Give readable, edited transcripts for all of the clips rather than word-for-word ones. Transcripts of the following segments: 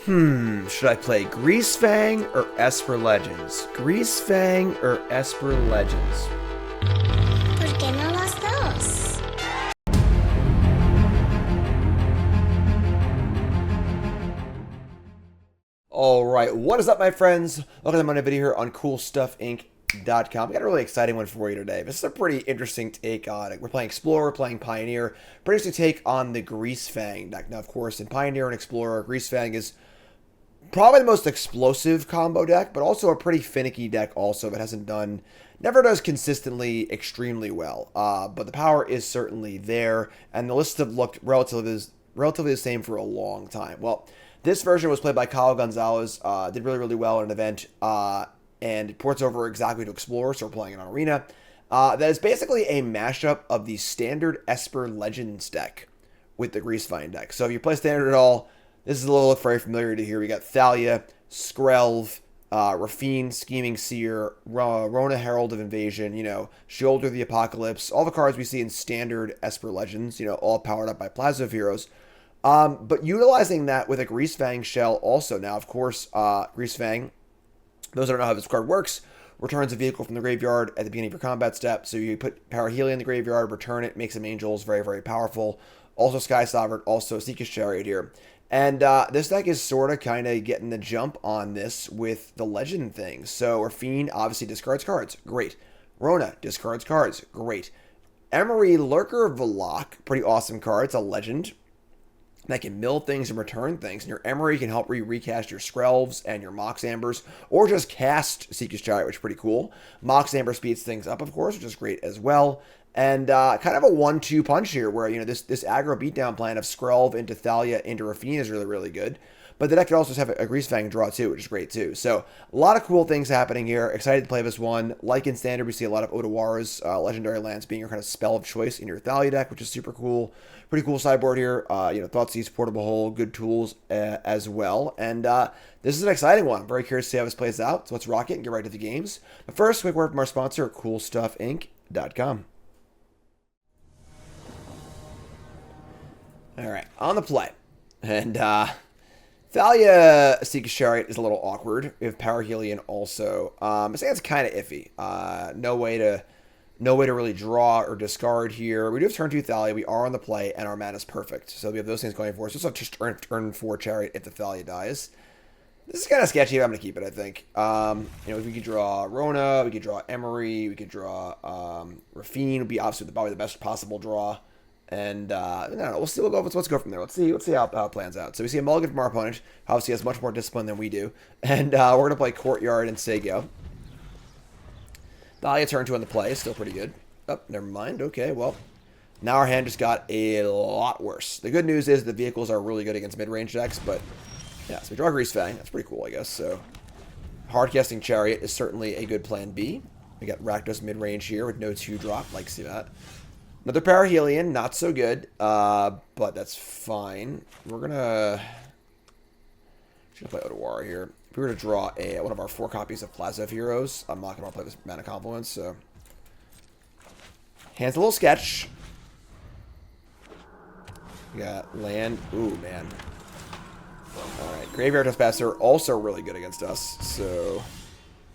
Should I play Greasefang or Esper Legends? Greasefang or Esper Legends? ¿Por qué no las dos? Alright, what is up, my friends? Welcome to my video here on CoolStuffInc.com. We got a really exciting one for you today. This is a pretty interesting take on it. We're playing Explorer, we're playing Pioneer. Pretty interesting take on the Greasefang deck. Now, of course, in Pioneer and Explorer, Greasefang is probably the most explosive combo deck, but also a pretty finicky deck also that never does consistently extremely well. But the power is certainly there, and the lists have looked relatively the same for a long time. Well, this version was played by Kyle Gonzalez, did really well in an event, and it ports over exactly to Explorer, so we're playing it on Arena. That is basically a mashup of the standard Esper Legends deck with the Greasefang deck. So if you play standard at all, this is a little very familiar to here. We got Thalia, Skrelv, Raffine, Scheming Seer, Rona Herald of Invasion, Shoulder of the Apocalypse, all the cards we see in standard Esper Legends, all powered up by Plaza of Heroes. But utilizing that with a Greasefang shell also. Now, of course, Greasefang, those that don't know how this card works, returns a vehicle from the graveyard at the beginning of your combat step. So you put Parhelion in the graveyard, return it, make some angels, very powerful. Also Skysovereign, also Esika's Chariot here. And this deck is sort of kind of getting the jump on this with the legend thing. So Raffine obviously discards cards. Great. Rona discards cards. Great. Emry, Lurker of the Loch, pretty awesome card. It's a legend that can mill things and return things. And your Emry can help recast your Skrelvs and your Mox Ambers, or just cast Esika's Chariot, which is pretty cool. Mox Amber speeds things up, of course, which is great as well. And kind of a 1-2 punch here where, this aggro beatdown plan of Skrelv into Thalia into Raffine is really good. But the deck could also have a Greasefang draw too, which is great too. So a lot of cool things happening here. Excited to play this one. Like in Standard, we see a lot of Otawara's legendary lands being your kind of spell of choice in your Thalia deck, which is super cool. Pretty cool sideboard here. Thoughtseize, Portable Hole, good tools as well. And this is an exciting one. I'm very curious to see how this plays out. So let's rock it and get right to the games. But first, quick word from our sponsor, CoolStuffInc.com. All right, on the play. And Thalia Esika's Chariot is a little awkward. We have Parhelion also. I think it's kind of iffy. No way to really draw or discard here. We do have turn 2 Thalia. We are on the play, and our mana is perfect. So we have those things going for us. We also have just turn 4 Chariot if the Thalia dies. This is kind of sketchy, but I'm going to keep it, I think. We could draw Rona, we could draw Emry, we could draw Raffine would be obviously probably the best possible draw. And I don't know. Let's go from there. Let's see how it plans out. So we see a mulligan from our opponent. Obviously has much more discipline than we do. And we're gonna play Courtyard and Sego. Thalia turn 2 on the play. Still pretty good. Oh, never mind. Okay, well, now our hand just got a lot worse. The good news is the vehicles are really good against mid-range decks, but yeah, so we draw Greasefang. That's pretty cool, I guess. So hard casting Chariot is certainly a good plan B. We got Rakdos mid-range here with no 2-drop. Like to see that. Another Parhelion, not so good, but that's fine. We're gonna play Otawara here. If we were to draw one of our 4 copies of Plaza of Heroes, I'm not gonna play this Mana Confluence, so hand's a little sketch. We got land. Ooh, man. Alright, Graveyard Trespasser, also really good against us, so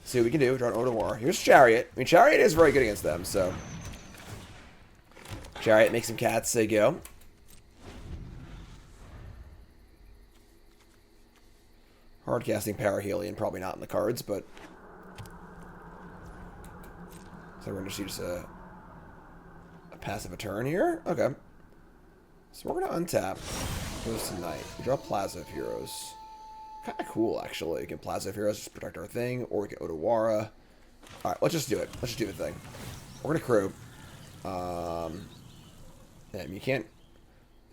see what we can do. Draw an Otawara. Here's Chariot. I mean, Chariot is very good against them, so Chariot makes some cats, they go. Hard casting Parhelion, probably not in the cards, but so we're going to use a passive a turn here. Okay. So we're going to untap. Goes tonight. We draw Plaza of Heroes. Kind of cool, actually. We can Plaza of Heroes, just protect our thing, or we can Otawara. Alright, let's just do it. Let's just do the thing. We're going to crew. You can't.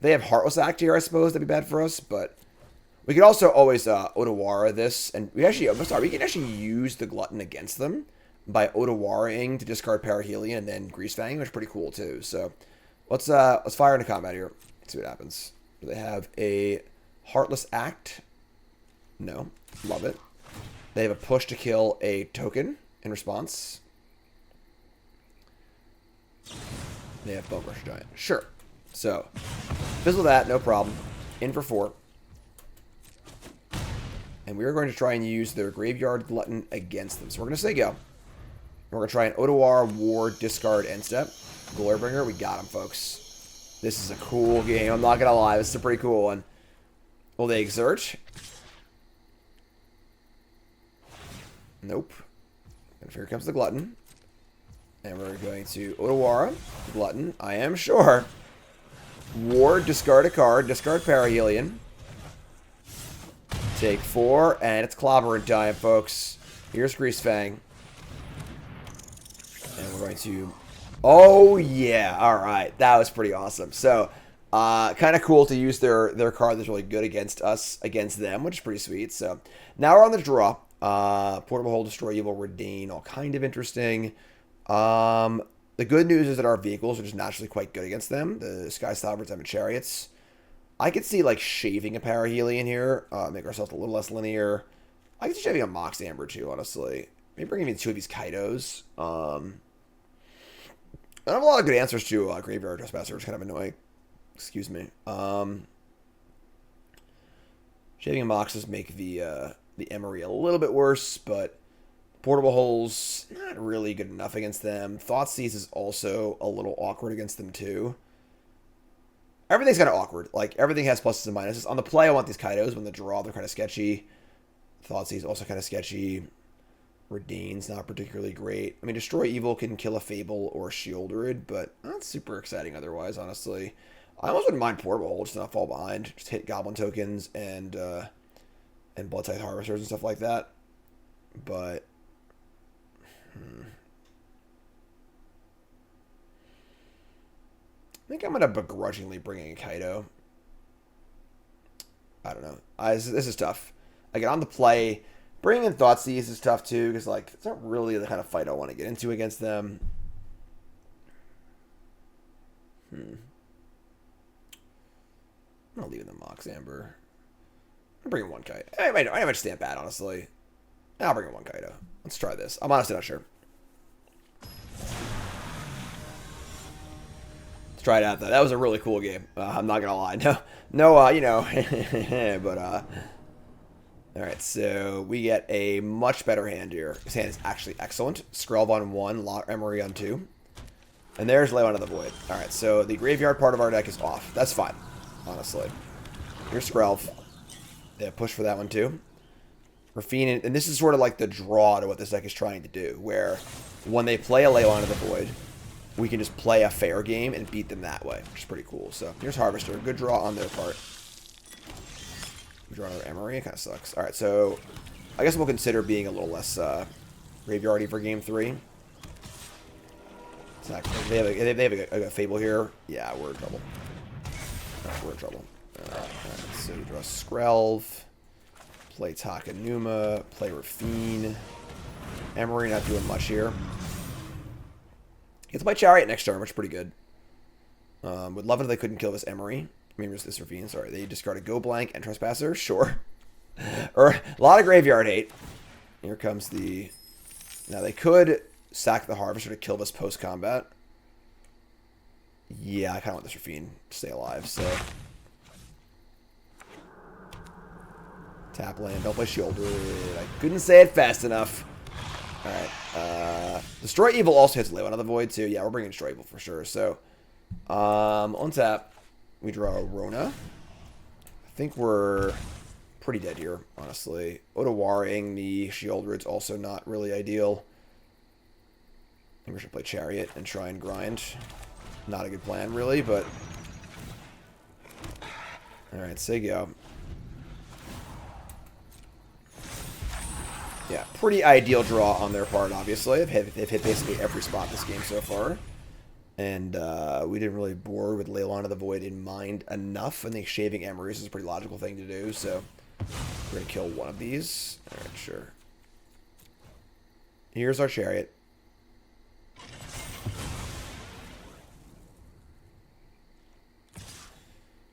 They have Heartless Act here, I suppose. That'd be bad for us, but we could also always Otawara this, and we can actually use the Glutton against them by Otawara-ing to discard Parhelion and then Greasefang, which is pretty cool too. So let's fire into combat here. Let's see what happens. Do they have a Heartless Act? No. Love it. They have a push to kill a token in response. They have Bone Crusher Giant. Sure. So, fizzle that, no problem. In for 4. And we are going to try and use their Graveyard Glutton against them. So we're going to say go. We're going to try an Otawara, Ward, discard, end step. Glorybringer, we got him, folks. This is a cool game. I'm not going to lie. This is a pretty cool one. Will they exert? Nope. And here comes the Glutton. And we're going to Otawara, Glutton, I am sure. Ward, discard a card, discard Parhelion. Take 4, and it's clobbering time, folks. Here's Greasefang. And we're going to... Oh, yeah. All right. That was pretty awesome. So, kind of cool to use their card that's really good against us, against them, which is pretty sweet. So, now we're on the draw. Portable Hole, Destroy Evil, Redain, all kind of interesting. The good news is that our vehicles are just naturally quite good against them. The Skysovereigns and Chariots. I could see, like, shaving a Parhelion here. Make ourselves a little less linear. I could see shaving a Mox Amber, too, honestly. Maybe bringing in 2 of these Kaitos. I don't have a lot of good answers to Graveyard Trespasser, which is kind of annoying. Excuse me. Shaving a Moxes make the Emry a little bit worse, but Portable Holes, not really good enough against them. Thoughtseize is also a little awkward against them, too. Everything's kind of awkward. Like, everything has pluses and minuses. On the play, I want these Kaitos. When the draw, they're kind of sketchy. Thoughtseize also kind of sketchy. Redain's not particularly great. I mean, Destroy Evil can kill a Fable or a Shieldred, but not super exciting otherwise, honestly. I almost wouldn't mind Portable Hole, just not fall behind. Just hit Goblin Tokens and Blood-Tithe Harvesters and stuff like that. But... I think I'm going to begrudgingly bring in Kaito. I don't know. This is tough. Again, on the play, bringing in Thoughtseize is tough too, because like it's not really the kind of fight I want to get into against them. I'm going to leave in the Mox Amber. I'm bringing one Kaito. I might stand bad, honestly. I'll bring in one Kaito. Let's try this. I'm honestly not sure. Let's try it out, though. That was a really cool game. I'm not going to lie. No, you know. But, alright, so we get a much better hand here. This hand is actually excellent. Skrelv on 1, Emry on 2. And there's Ley Line of the Void. Alright, so the graveyard part of our deck is off. That's fine, honestly. Here's Skrelv. Yeah, push for that one, too. Raffine, and this is sort of like the draw to what this deck is trying to do, where when they play a Ley Line of the Void, we can just play a fair game and beat them that way, which is pretty cool. So here's Harvester. Good draw on their part. We draw another Emry. It kind of sucks. All right, so I guess we'll consider being a little less graveyardy for game 3. They have a Fable here. Yeah, we're in trouble. We're in trouble. All right, so we draw Skrelv. Play Takenuma. Play Raffine. Emry not doing much here. Gets my Chariot next turn, which is pretty good. Would love it if they couldn't kill this Emry. I mean, this Raffine, sorry. They discarded Go Blank and Trespasser, sure. Or a lot of graveyard hate. Here comes the... Now, they could sack the Harvester to kill this post-combat. Yeah, I kind of want this Raffine to stay alive, so... Tap land, don't play Shieldred. I couldn't say it fast enough. Alright, Destroy Evil also hits Ley Line of the Void too. Yeah, we're bringing Destroy Evil for sure. So, on tap, we draw Rona. I think we're pretty dead here, honestly. Otawara-ing the Shieldred's also not really ideal. I think we should play Chariot and try and grind. Not a good plan, really, but... Alright, say go. Yeah, pretty ideal draw on their part, obviously. They've hit basically every spot this game so far. And we didn't really bore with Ley Line of the Void in mind enough. I think shaving Emrys is a pretty logical thing to do, so we're going to kill one of these. Alright, sure. Here's our Chariot.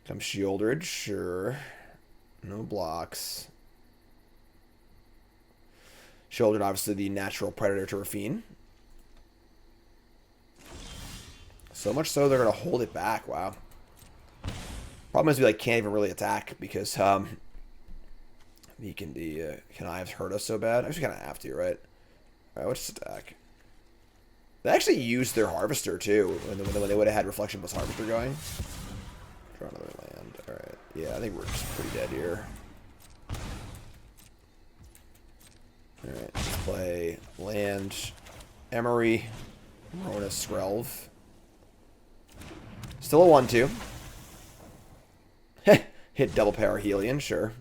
Comes Shieldred, sure. No blocks. Shieldred, obviously, the natural predator to Raffine. So much so they're going to hold it back. Wow. Problem is we can't even really attack because He can be, can I have hurt us so bad? I actually kind of have to, right? Alright, let's just attack. They actually used their Harvester, too, when they would have had Reflection plus Harvester going. Draw another land. Alright, yeah, I think we're just pretty dead here. Alright, let's play land, Emry, Rona Skrelv. Still a 1-2. Hit double Parhelion, sure.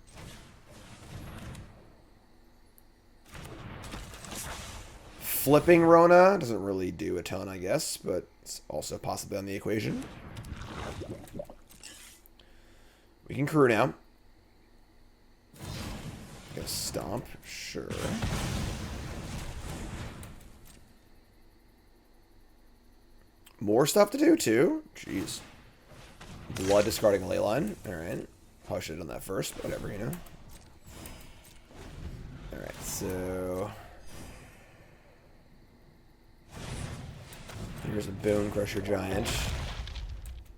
Flipping Rona doesn't really do a ton, I guess, but it's also possibly on the equation. We can crew now. Gonna stomp, sure. More stuff to do, too? Jeez. Blood discarding Leyline. Alright. Probably should have done that first, but whatever, you know. Alright, so... here's a Bone Crusher Giant.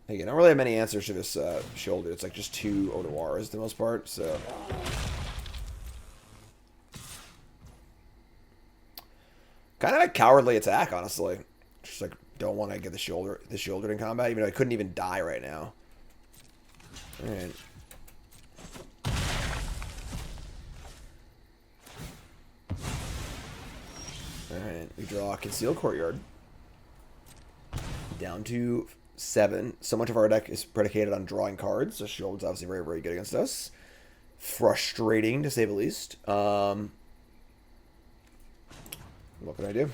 Again, I don't really have many answers to this shoulder. It's like just 2 Otawaras for the most part, so... kind of a cowardly attack, honestly. Just like, don't want to get the shoulder in combat, even though I couldn't even die right now. Alright. Alright, we draw Concealed Courtyard. Down to 7. So much of our deck is predicated on drawing cards, so Shield's obviously very, very good against us. Frustrating, to say the least. What can I do?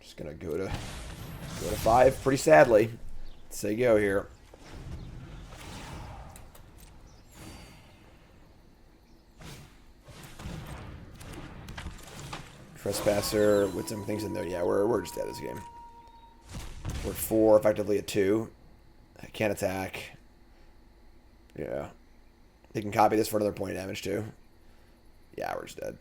Just gonna go to 5, pretty sadly. Let's say go here. Trespasser with some things in there. Yeah, we're just dead this game. We're at 4, effectively at 2. I can't attack. Yeah. They can copy this for another point of damage too. Yeah, we're just dead.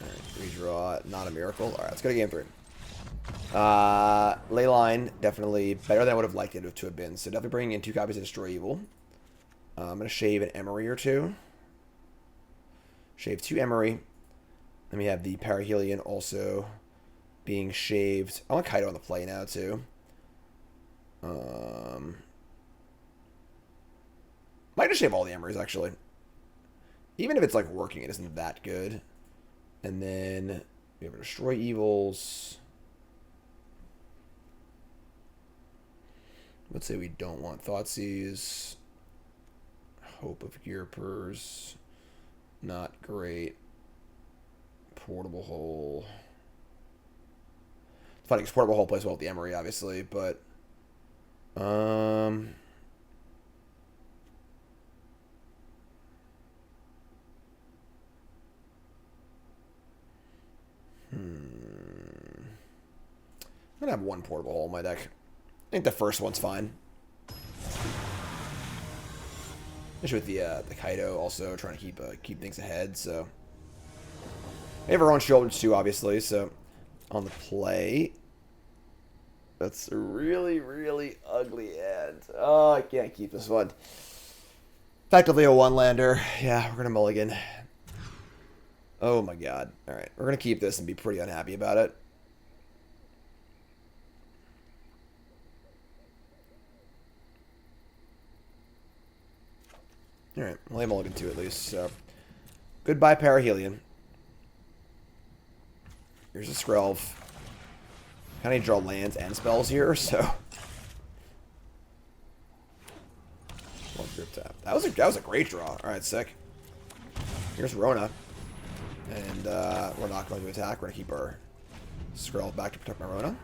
Alright, redraw. Not a miracle. Alright, let's go to game 3. Leyline, definitely better than I would have liked it to have been. So definitely bringing in 2 copies of Destroy Evil. I'm going to shave an Emry or 2. Shave 2 Emry. Then we have the Parhelion also being shaved. I want Kaito on the play now too. Might just shave all the Emrys actually. Even if it's like working, it isn't that good. And then we have Destroy Evils. Let's say we don't want Thoughtseize. Hope of Ghirapur's not great. Portable Hole. It's funny because Portable Hole plays well with the Emry, obviously, but I'm gonna have 1 Portable Hole in my deck. I think the first one's fine. Especially with the Kaito also trying to keep things ahead, so. We have our own shoulders too, obviously, so on the play. That's a really, really ugly end. Oh, I can't keep this one. Effectively a 1-lander. Yeah, we're gonna mulligan. Oh my god. Alright, we're gonna keep this and be pretty unhappy about it. Alright, we'll have mulligan 2 at least, so. Goodbye, Parhelion. Here's a Skrelv. Kind of need to draw lands and spells here, so. One grip tap. That was a great draw. Alright, sick. Here's Rona. And we're not going to attack. We're going to keep our Skrelv back to protect my Rona.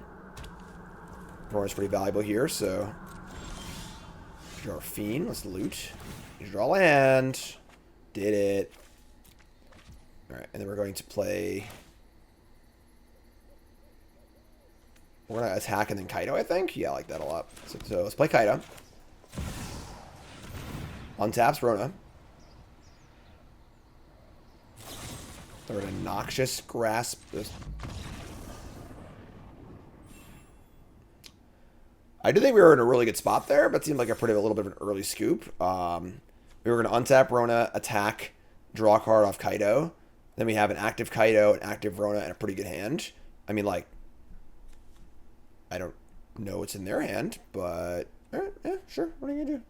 Rona's pretty valuable here, so. Draw Raffine. Let's loot. You draw land. Did it. Alright, and then we're going to play. We're going to attack and then Kaito, I think. Yeah, I like that a lot. So let's play Kaito. Untaps Rona. We're going to Noxious Grasp this. I do think we were in a really good spot there, but it seemed like a little bit of an early scoop. We were going to untap Rona, attack, draw a card off Kaito. Then we have an active Kaito, an active Rona, and a pretty good hand. I mean, like, I don't know what's in their hand, but yeah, sure. What are you going to do?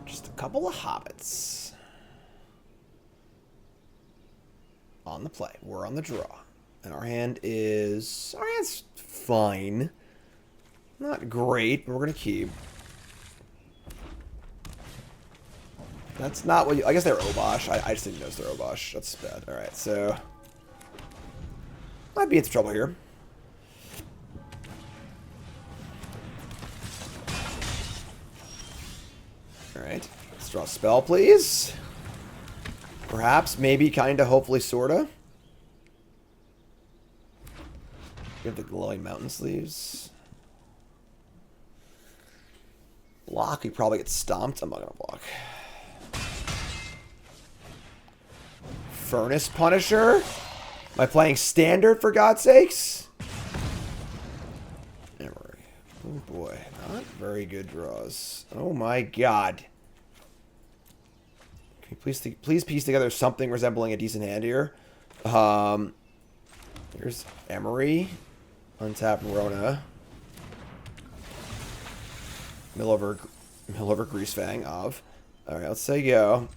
Just a couple of hobbits. On the play. We're on the draw. And our hand's fine. Not great, but we're going to keep. That's not what you... I guess they're Obosh. I just didn't notice they're Obosh. That's bad. Alright, so... Might be in some trouble here. Alright. Let's draw a spell, please. Perhaps, maybe, kinda, hopefully, sorta. We have the glowing mountain sleeves. Block, we probably get stomped. I'm not gonna block. Furnace Punisher? Am I playing standard, for God's sakes? Emry. Oh boy, not very good draws. Oh my god. Can you please piece together something resembling a decent hand here? Here's Emry. Untap Rona. Mill over Greasefang of. Alright, let's say go.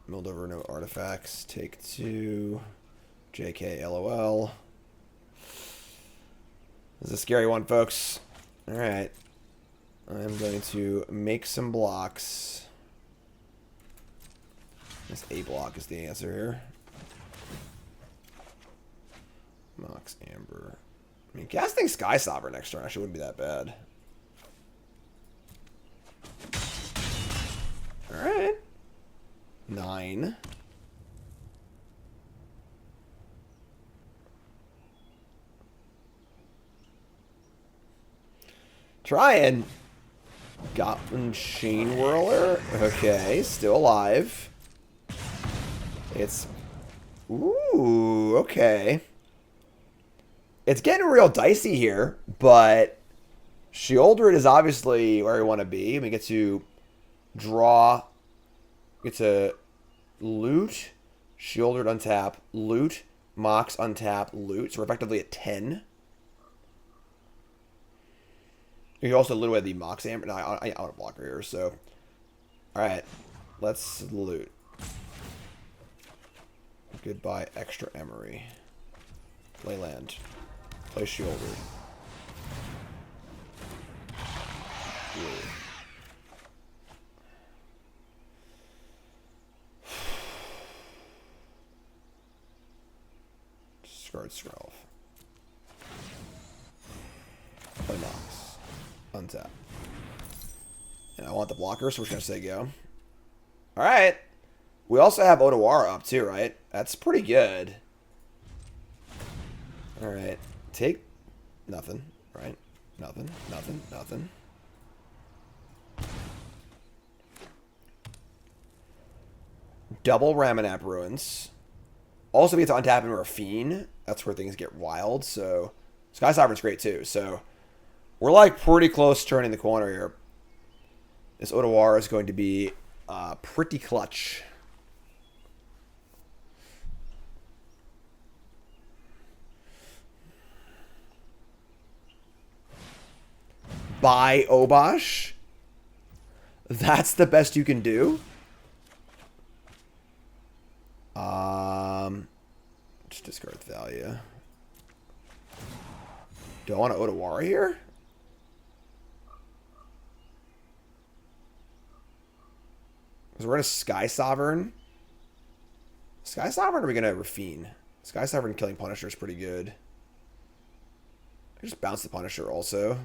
Milled over no artifacts. Take 2. JK LOL. This is a scary one, folks. Alright. I'm going to make some blocks. This A block is the answer here. Mox Amber. I mean, casting Skysovereign next turn actually wouldn't be that bad. Alright. 9. Trying. Goblin Chain Whirler. Okay, still alive. It's... Ooh, okay. It's getting real dicey here, but Sheoldred is obviously where we want to be. We get to draw, get to loot, Sheoldred untap, loot, Mox untap, loot. So we're effectively at 10. You can also loot away the Mox Amber. No, I want to block her here, so. Alright, let's loot. Goodbye, extra Emry. Play land. Play Sheoldred. Discard Skrelv. Play Mox. Untap. And I want the blocker, so we're just going to say go. Alright. We also have Otawara up too, right? That's pretty good. Alright. Take nothing, right? Nothing, nothing, nothing. Double Ramanap Ruins. Also, we get to untap and Raffine. That's where things get wild, so... Skysovereign's great too, so... We're like pretty close to turning the corner here. This Otawara is going to be pretty clutch. Buy Obosh? That's the best you can do? Just discard Thalia. Do I want an Otawara here? Because we're going to Skysovereign. Skysovereign, or are we going to Raffine? Skysovereign killing Punisher is pretty good. I just bounce the Punisher also.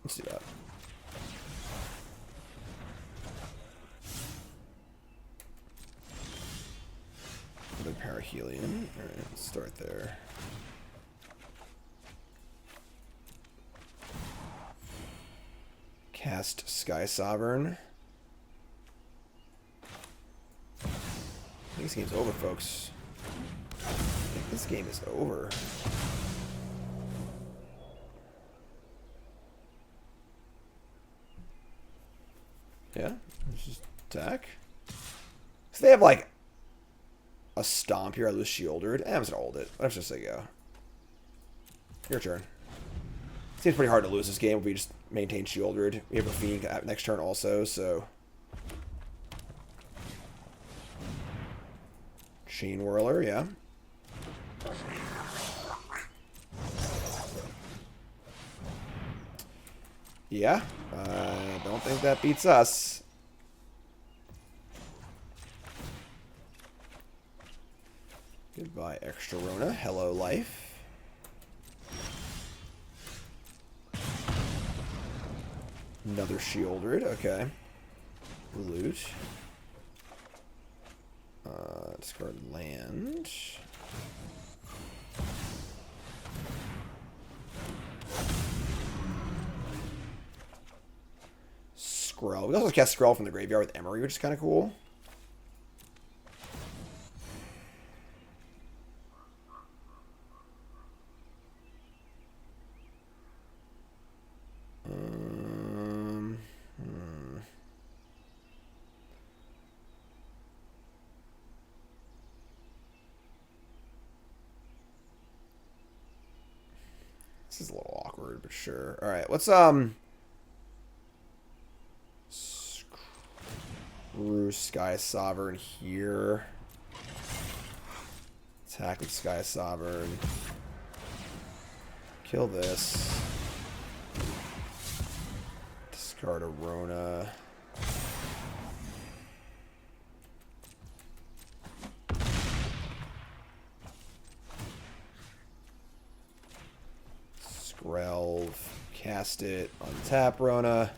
Let's do that. Another Parhelion. Alright, let's start there. Cast Skysovereign. I think this game's over, folks. This game is over. Yeah, let's just attack. So they have like a stomp here. I lose shielded. I'm just gonna hold it. Let's just say go. Your turn. Seems pretty hard to lose this game if we just maintain shielded. We have Raffine next turn also, so. Chain Whirler, yeah. Yeah, I don't think that beats us. Goodbye, Extra Rona. Hello, life. Another shielded, okay. Loot. Discard land. Scroll. We also cast Scroll from the graveyard with Emry, which is kind of cool. This is a little awkward, but sure. All right, let's screw Skysovereign here. Attack with Skysovereign. Kill this. Discard a Rona. Relve, cast it, untap Rona.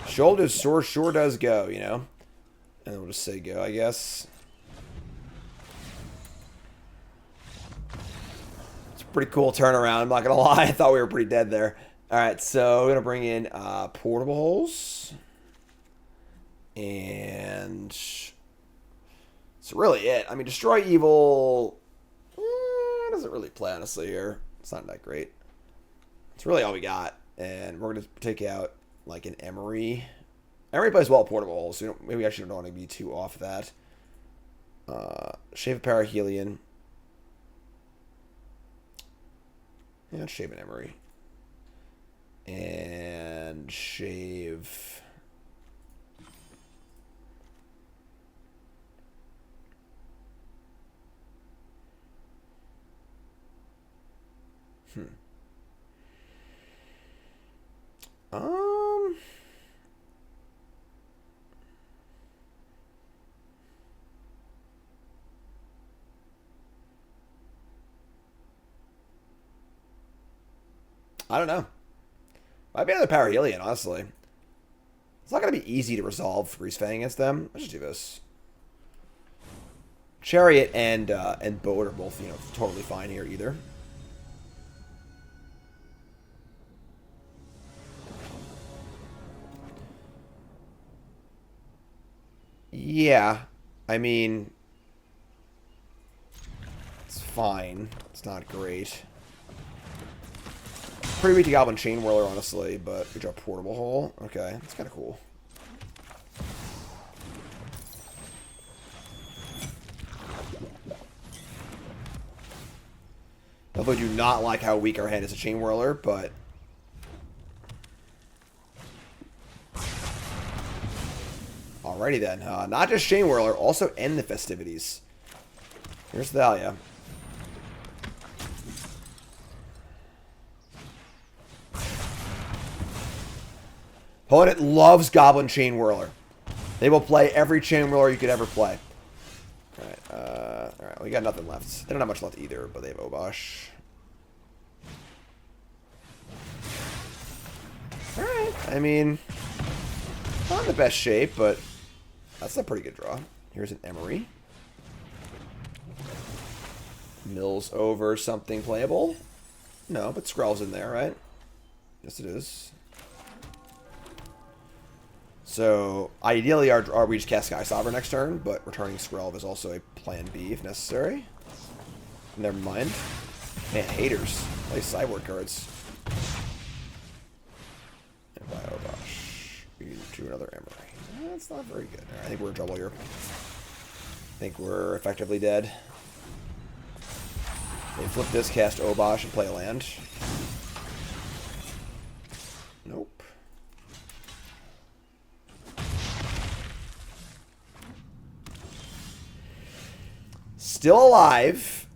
Shoulders sure does go, you know? And we'll just say go, I guess. It's a pretty cool turnaround, I'm not gonna lie. I thought we were pretty dead there. Alright, so we're gonna bring in portable holes. And that's really it. I mean, Destroy Evil doesn't really play, honestly, here. It's not that great. It's really all we got, and we're going to take out, like, an Emry. Emry plays well portable holes, so maybe we actually don't want to be too off that. Shave a Parhelion. Yeah, let's shave an Emry. And shave... I don't know. Might be another Parhelion, honestly. It's not going to be easy to resolve Greasefang against them. Let's just do this. Chariot and Boat are both, you know, totally fine here either. Yeah, I mean, it's fine. It's not great. Pretty weak to Goblin Chain Whirler, honestly, but we draw Portable Hole. Okay, that's kind of cool. Although I do not like how weak our hand is a Chain Whirler, but... Alrighty then. Not just Chain Whirler, also end the festivities. Here's Thalia. Opponent loves Goblin Chain Whirler. They will play every Chain Whirler you could ever play. Alright, alright, we got nothing left. They don't have much left either, but they have Obosh. Alright, I mean, not in the best shape, but that's a pretty good draw. Here's an Emry. Mills over something playable. No, but Scrawl's in there, right? Yes, it is. So, ideally, we just cast Skysovereign next turn, but returning Skrelv is also a plan B if necessary. Never mind. Man, haters. Play sideboard cards. And buy Obosh. We do another Emry. That's not very good. Right, I think we're in trouble here. I think we're effectively dead. They flip this, cast Obosh, and play a land. Nope. Still alive.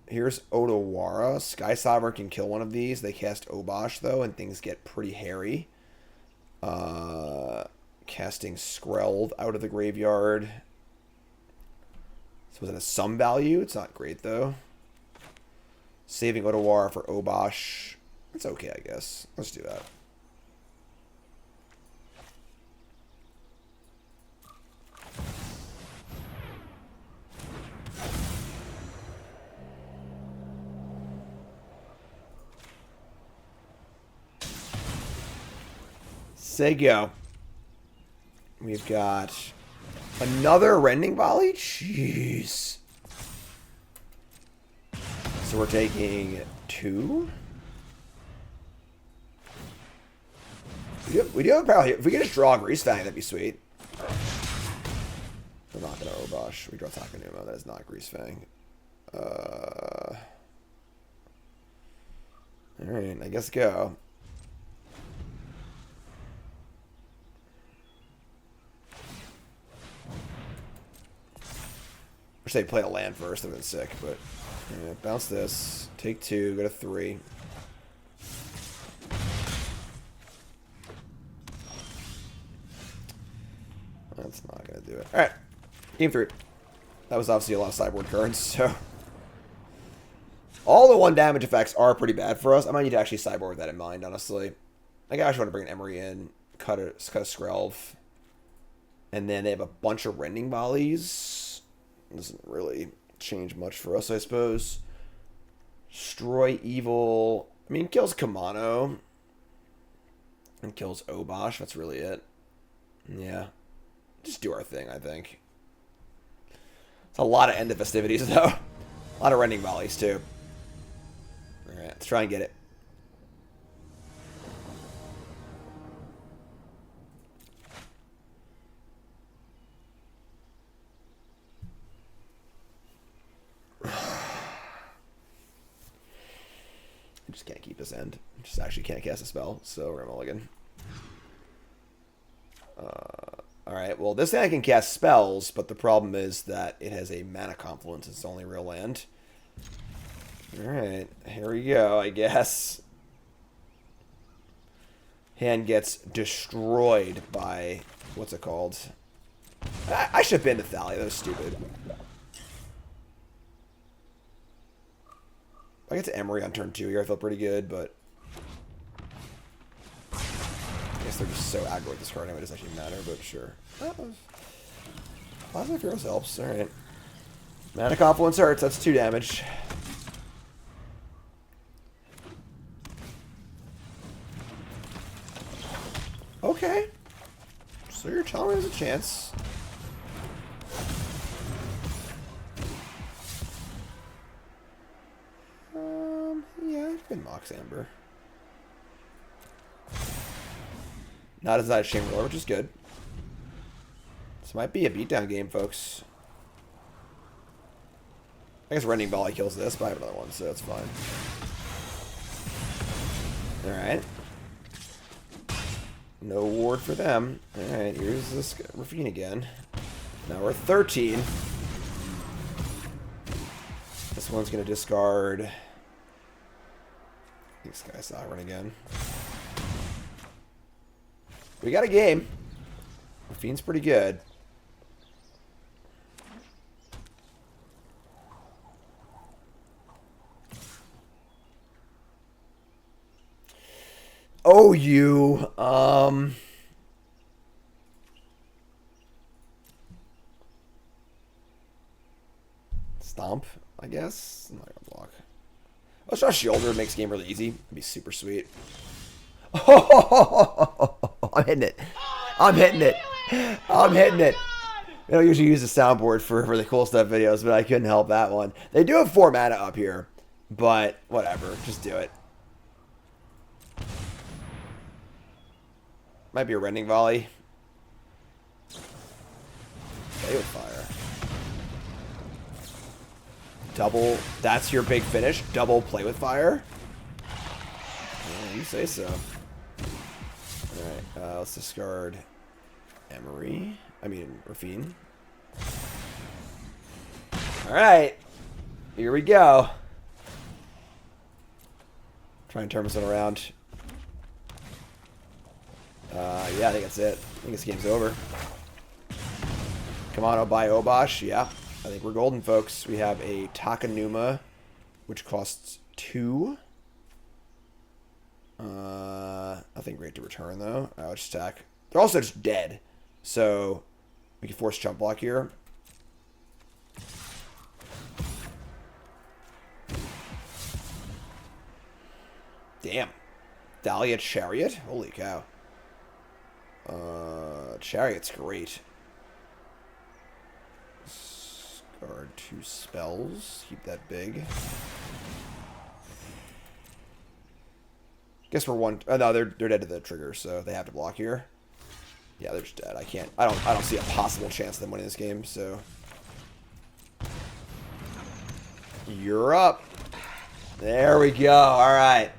Here's Otawara. Skysovereign can kill one of these. They cast Obosh, though, and things get pretty hairy. Casting Skreld out of the graveyard. So was it a some value? It's not great, though. Saving Otawara for Obosh. It's okay, I guess. Let's do that. Say go. We've got another Rending Volley? Jeez. So we're taking 2? We do have Parhelion. If we could just draw a Greasefang, that'd be sweet. We're not going to Obosh. We draw Takenuma. That is not Greasefang. Alright, I guess go. Wish they'd play a land first. That would have been sick, but yeah, bounce this. Take 2, go to 3. That's not going to do it. Alright. Game 3. That was obviously a lot of sideboard cards, so. All the 1 damage effects are pretty bad for us. I might need to actually sideboard with that in mind, honestly. I actually want to bring an Emry in, cut a Skrelv. And then they have a bunch of Rending Volleys. Doesn't really change much for us, I suppose. Destroy Evil. I mean, kills Kamano. And kills Obosh. That's really it. Yeah. Just do our thing, I think. It's a lot of end of festivities, though. A lot of Rending Volleys, too. Alright, let's try and get it. I just can't keep this end. I just actually can't cast a spell, so we're mulligan. Alright, well, this thing I can cast spells, but the problem is that it has a Mana Confluence. It's the only real land. Alright, here we go, I guess. Hand gets destroyed by... What's it called? I should have been to Thalia. That was stupid. I get to Emry on turn 2 here. I feel pretty good, but I guess they're just so aggro with this card anyway. It doesn't actually matter, but sure. Plaza of Heroes helps. Alright. Mana Confluence hurts. That's 2 damage. Okay. So you're telling me there's a chance. Yeah, it's been Mox Amber. Not as that Chamberlain, which is good. This might be a beatdown game, folks. I guess Rending Volley kills this, but I have another one, so that's fine. Alright. No ward for them. Alright, here's this Raffine again. Now we're 13. This one's going to discard... Skysovereign again. We got a game. Raffine's pretty good. Oh, you. Stomp, I guess. I'm not gonna block. Let's try Shoulder. It makes the game really easy. It'd be super sweet. Oh, I'm hitting it. I'm hitting it. I'm hitting it. I don't usually use the soundboard for the cool stuff videos, but I couldn't help that one. They do have 4 mana up here, but whatever. Just do it. Might be a Rending Volley. Play with fire. Double. That's your big finish. Double play with fire. Yeah, you say so. Alright, let's discard Emry. I mean, Raffine. Alright. Here we go. Try and turn this one around. Yeah, I think that's it. I think this game's over. Come on, Obai Obosh. Yeah, I think we're golden, folks. We have a Takenuma, which costs 2. Nothing great to return, though. I'll just attack. They're also just dead. So, we can force jump block here. Damn. Thalia Chariot? Holy cow. Chariot's great. Discard 2 spells. Keep that big. Guess we're one. Oh, no, they're dead to the trigger, so they have to block here. Yeah, they're just dead. I can't. I don't see a possible chance of them winning this game. So you're up. There we go. All right.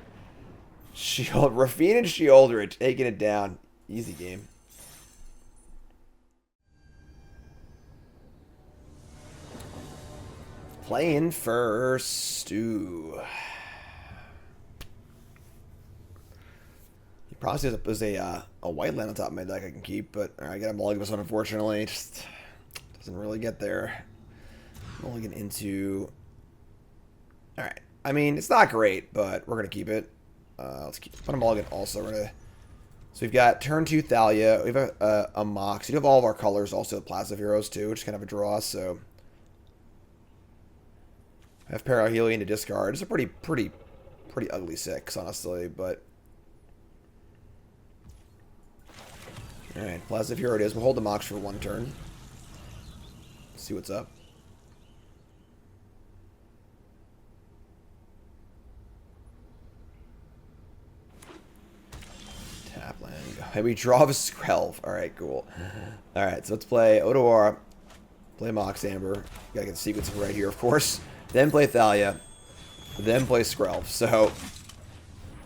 Raffine and Sheoldred taking it down. Easy game. Playing first. Ooh. He probably has a white land on top of my deck I can keep, but I got a mulligan this one, unfortunately. Just doesn't really get there. Mulligan into... Alright. I mean, it's not great, but we're going to keep it. Let's put a mulligan also. We're gonna... So we've got turn 2 Thalia. We have a Mox. You have all of our colors, also the Plaza of Heroes too, which is kind of a draw, so... I have Parhelion to discard. It's a pretty ugly 6, honestly, but... Alright, Plaza of Hero it is. We'll hold the Mox for 1 turn. See what's up. Tap land. And we draw a Skrelv. Alright, cool. Alright, so let's play Otawara. Play Mox Amber. Gotta get the sequencing right here, of course. Then play Thalia. Then play Skrelv. So,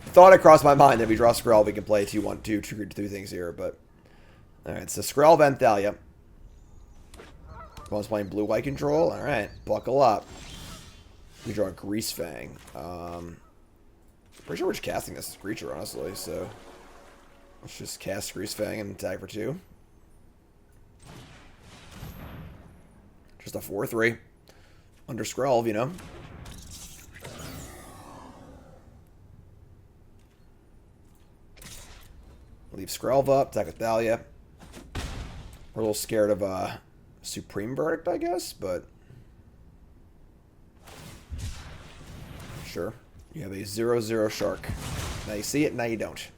thought it crossed my mind that if we draw Skrelv, we can play 2-1-2, trigger 2 things here, but... Alright, so Skrelv and Thalia. One's playing blue-white control. Alright, buckle up. We draw a Greasefang. Pretty sure we're just casting this creature, honestly, so... Let's just cast Greasefang and attack for 2. Just a 4-3. Under Skrelv, you know. Leave Skrelv up, attack with Thalia. We're a little scared of a Supreme Verdict, I guess, but... Sure. You have a 0-0 shark. Now you see it, now you don't.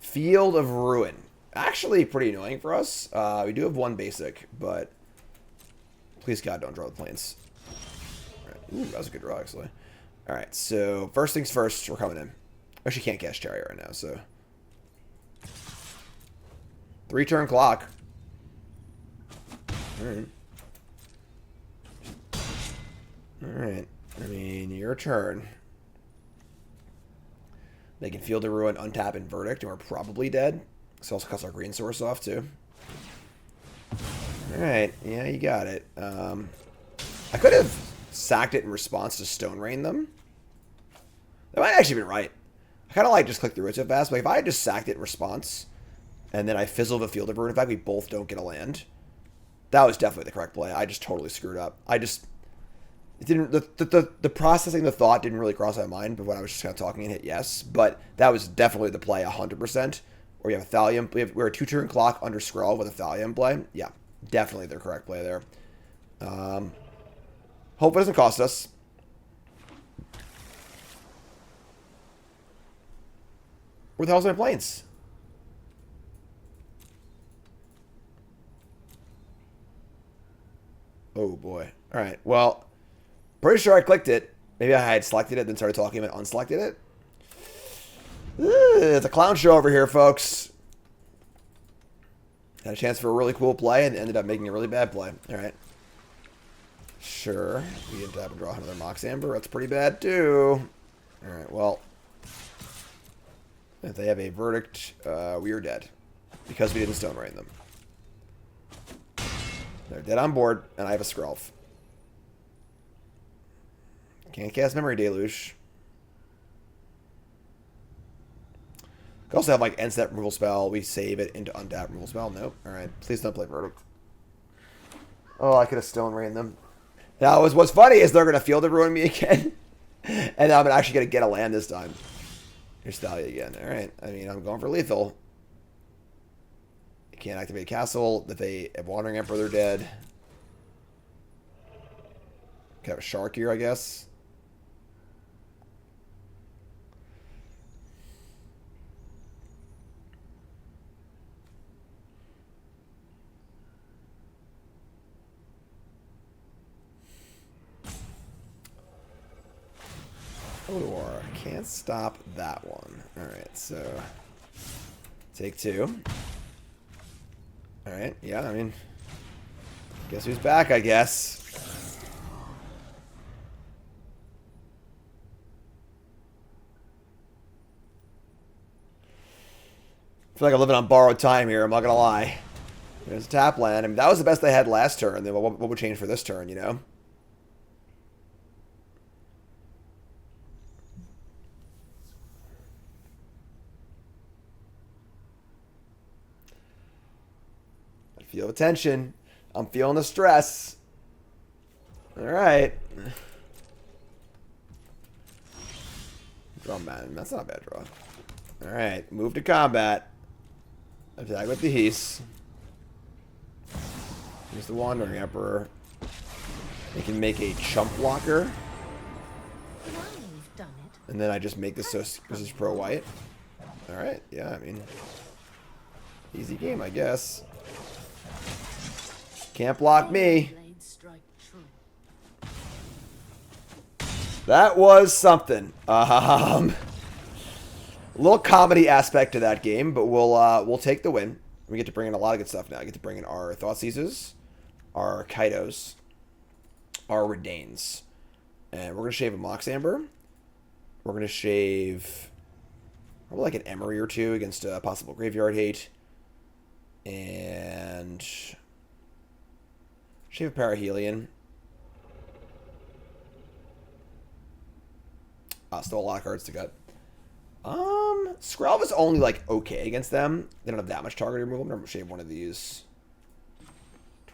Field of Ruin. Actually pretty annoying for us. We do have 1 basic, but... Please God, don't draw the planes. Right. Ooh, that was a good draw, actually. Alright, so first things first, we're coming in. Actually can't cast Chariot right now, so... 3-turn clock. Alright. Alright. I mean, your turn. They can Field of Ruin, untap, and Verdict, and we're probably dead. This also cuts our green source off, too. Alright, yeah, you got it. I could have sacked it in response to Stone Rain them. That might actually be right. I kind of like just click through it so fast, but if I had just sacked it in response, and then I fizzled the Field of Ruin, in fact, we both don't get a land, that was definitely the correct play. I just totally screwed up. I just... It didn't, the processing, the thought didn't really cross my mind, but when I was just kind of talking and hit yes. But that was definitely the play 100%. Or you have a Thalia, we're a 2-turn clock under Skrelv with a Thalia in play. Yeah, definitely the correct play there. Hope it doesn't cost us. Where the hell's my planes? Oh boy. Alright, well, pretty sure I clicked it. Maybe I had selected it, then started talking about unselected it. It's a clown show over here, folks. Had a chance for a really cool play and ended up making a really bad play. Alright. Sure. We didn't have to draw another Mox Amber. That's pretty bad, too. Alright, well. If they have a verdict, we are dead. Because we didn't Stone Rain them. They're dead on board, and I have a Skrelv. Can't cast Memory Deluge. Could also have, like, end step removal spell. We save it into untap removal spell. Nope. Alright. Please don't play Verdict. Oh, I could have Stone Rained them. Now, what's funny is they're going to Field of Ruin me again. And I'm actually going to get a land this time. Here's Thalia again. Alright. I mean, I'm going for lethal. I can't activate Castle. If they have Wandering Emperor, they're dead. Could have a Shark here, I guess. Otawara. Can't stop that one. Alright, so take 2. Alright, yeah, I mean, guess who's back, I guess. I feel like I'm living on borrowed time here, I'm not gonna lie. There's a tap land. I mean, that was the best they had last turn. Then what would change for this turn, you know? Feel the tension. I'm feeling the stress. Alright. Draw man. That's not a bad draw. Alright. Move to combat. Attack with the Heese. Use the Wandering Emperor. They can make a chump blocker. And then I just make this so this is pro white. Alright. Yeah, I mean. Easy game, I guess. Can't block me. That was something. A little comedy aspect to that game, but we'll take the win. We get to bring in a lot of good stuff now. We get to bring in our Thoughtseizes, our Kaitos, our Redains. And we're going to shave a Mox Amber. We're going to shave probably like an Emry or 2 against a possible Graveyard Hate. And shave a Parhelion. Still a lot of cards to cut. Skrelv is only like okay against them. They don't have that much target removal. I'm gonna shave one of these.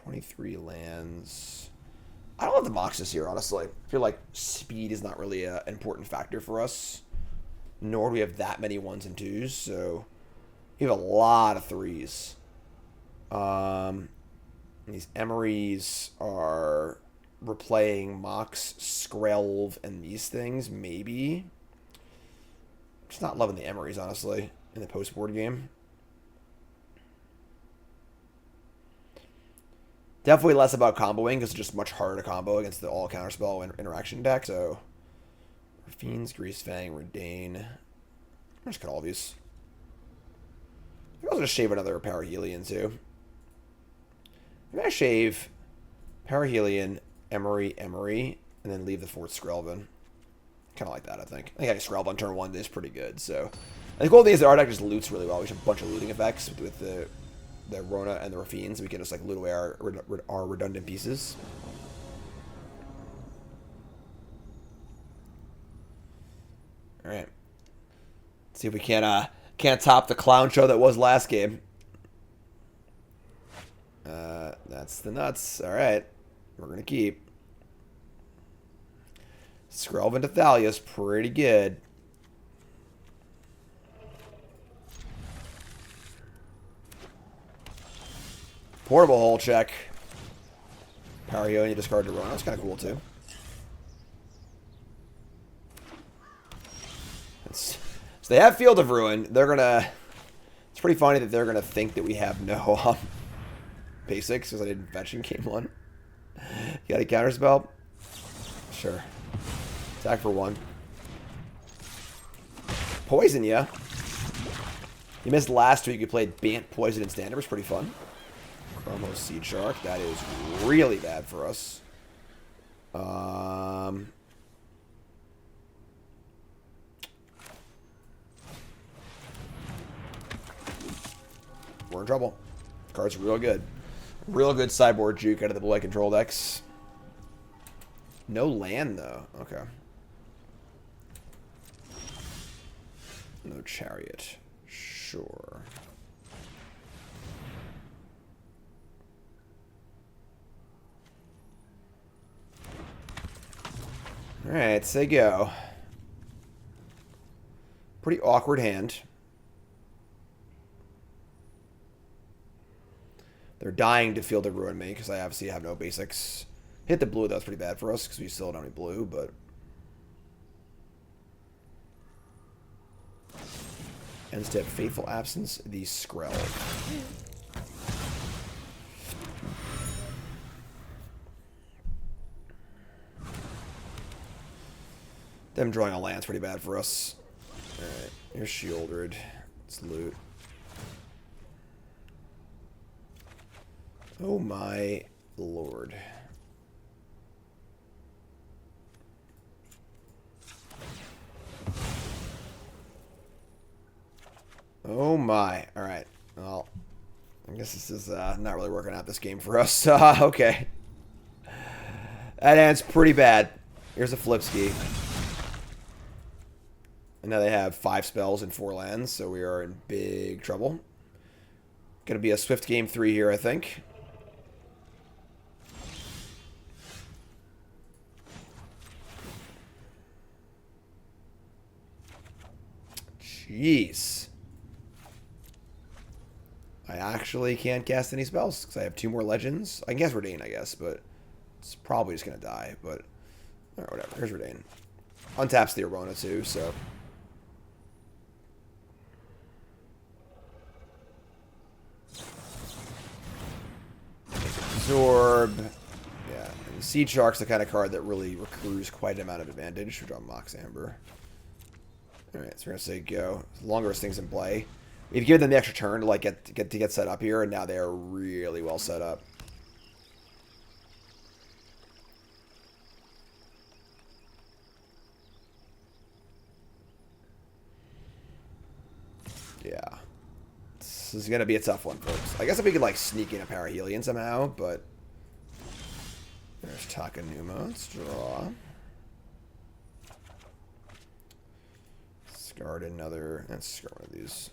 23 lands. I don't have the Moxes here, honestly. I feel like speed is not really an important factor for us. Nor do we have that many 1s and 2s, so we have a lot of 3s. These Emrys are replaying Mox, Skrelv, and these things, maybe. I'm just not loving the Emrys, honestly, in the post-board game. Definitely less about comboing, because it's just much harder to combo against the all-counterspell interaction deck, so Raffine's Greasefang, Redain. I'll just cut all these. I think I'll just shave another Parhelion, too. Maybe I shave Parhelion, Emry, and then leave the 4th Skrelvin. Kind of like that, I think. I think I Skrelv on turn 1 is pretty good, so. And the cool thing is the art deck just loots really well. We have a bunch of looting effects with the Rona and the Raffines. We can just like loot away our redundant pieces. Alright. Let's see if we can't top the clown show that was last game. That's the nuts. Alright. We're going to keep. Skrelv into Thalia is pretty good. Portable hole check. Parhelion, you discard to Rona. That's kind of cool, too. So they have Field of Ruin. They're gonna... It's pretty funny that they're gonna think that we have no basics, because I didn't fetch in game 1. You got a counterspell? Sure. Attack for 1. Poison, yeah. You missed last week. You played Bant Poison and Standard. It was pretty fun. Chromo Seed Shark. That is really bad for us. We're in trouble. Card's real good. Real good sideboard juke out of the blue control decks. No land, though. Okay. No Chariot. Sure. Alright, say go. Pretty awkward hand. They're dying to Field of Ruin me, because I obviously have no basics. Hit the blue, that's pretty bad for us, because we still don't have any blue, but... Instead, Fateful Absence, the Skrell. Them drawing a land's pretty bad for us. Alright, here's Shieldred. Let's loot. Oh my lord. Oh my. Alright. Well, I guess this is not really working out this game for us. Okay. That hand's pretty bad. Here's a Flipski. And now they have 5 spells and 4 lands, so we are in big trouble. Gonna be a swift game 3 here, I think. Jeez. I actually can't cast any spells because I have 2 more legends. I can cast Redain, I guess, but it's probably just going to die. But, or whatever. Here's Redain. Untaps the Arona too, so. Absorb. Yeah. And Seed Shark's the kind of card that really accrues quite an amount of advantage. We draw Mox Amber. Alright, so we're going to say go. The longer as things in play. We've given them the extra turn to like get set up here, and now they're really well set up. Yeah. This is going to be a tough one, folks. I guess if we could like sneak in a Parhelion somehow, but... There's Takenuma. Let's draw. Discard another. Let's discard one of these.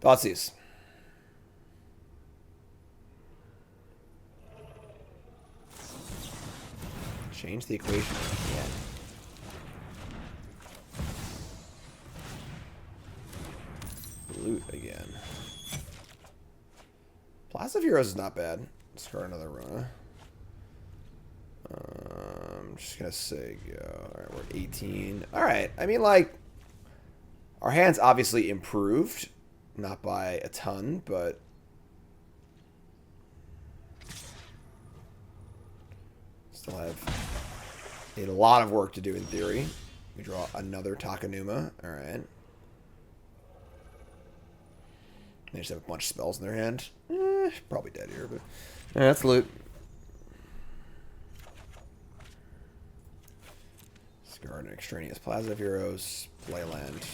Thoughtseize. Change the equation again. Loot again. Plaza of Heroes is not bad. Discard another Rona. I'm just gonna say go. Alright, we're at 18. Alright, I mean, like, our hand's obviously improved. Not by a ton, but... Still have a lot of work to do in theory. We draw another Takenuma. Alright. They just have a bunch of spells in their hand. Probably dead here, but... Yeah, that's loot. Discard an extraneous Plaza of Heroes. Play land.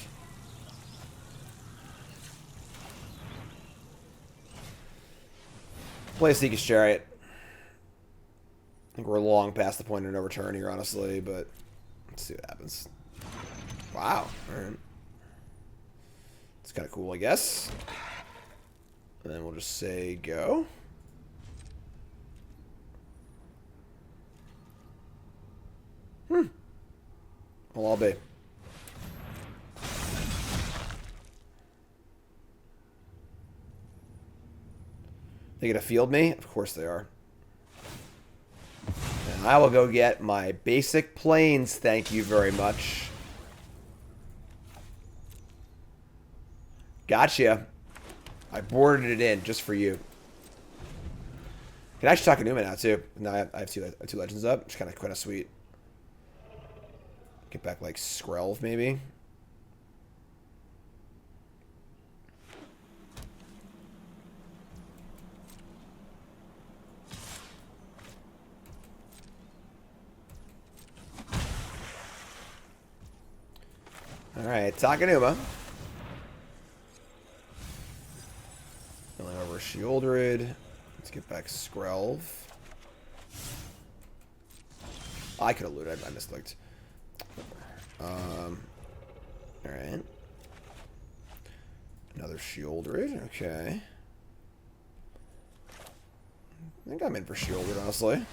Play Seachrome Chariot. I think we're long past the point of no return here, honestly, but let's see what happens. Wow. Alright. It's kind of cool, I guess. And then we'll just say go. Well, I'll be. They gonna field me? Of course they are. And I will go get my basic planes, thank you very much. Gotcha. I boarded it in just for you. Can actually Takenuma now too. Now I have two legends up. It's kind of sweet. Get back like Skrelv maybe. All right, Takenuma. Going over Sheoldred. Let's get back Skrelv. Oh, I could have looted. I misclicked. Alright. Another Sheoldred. Okay. I think I'm in for Sheoldred, honestly.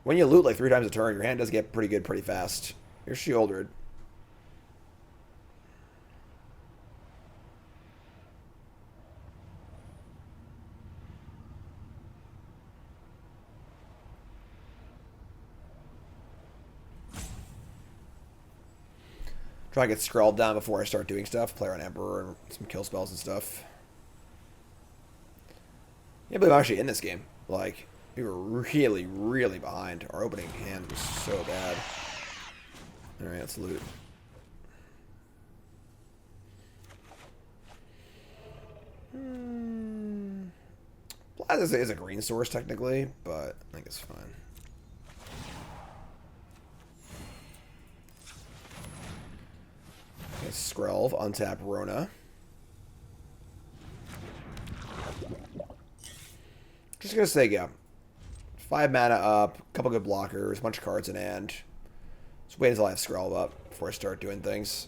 When you loot like 3 times a turn, your hand does get pretty good pretty fast. Here's Sheoldred. Try to get scrawled down before I start doing stuff. Play around Emperor and some kill spells and stuff. Yeah, but I'm actually in this game. Like, we were really, really behind. Our opening hand was so bad. Alright, let's loot. Plaza is a green source, technically, but I think it's fine. Skrelv, untap Rona. Just gonna say go. 5 mana up, couple good blockers, bunch of cards in hand. Just wait until I have Skrelv up before I start doing things.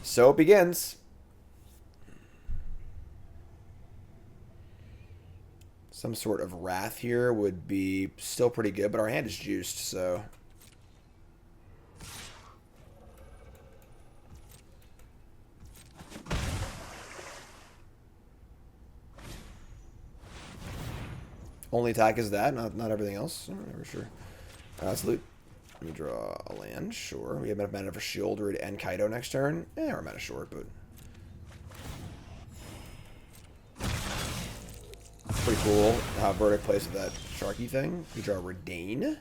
So it begins. Some sort of Wrath here would be still pretty good, but our hand is juiced, so... Only attack is that, not everything else. I'm never sure. Let's loot. Let me draw a land, sure. We have enough mana for Sheoldred and Kaito next turn. We're mana short, but... Pretty cool how Verdict plays with that Sharky thing. We draw Redain. Can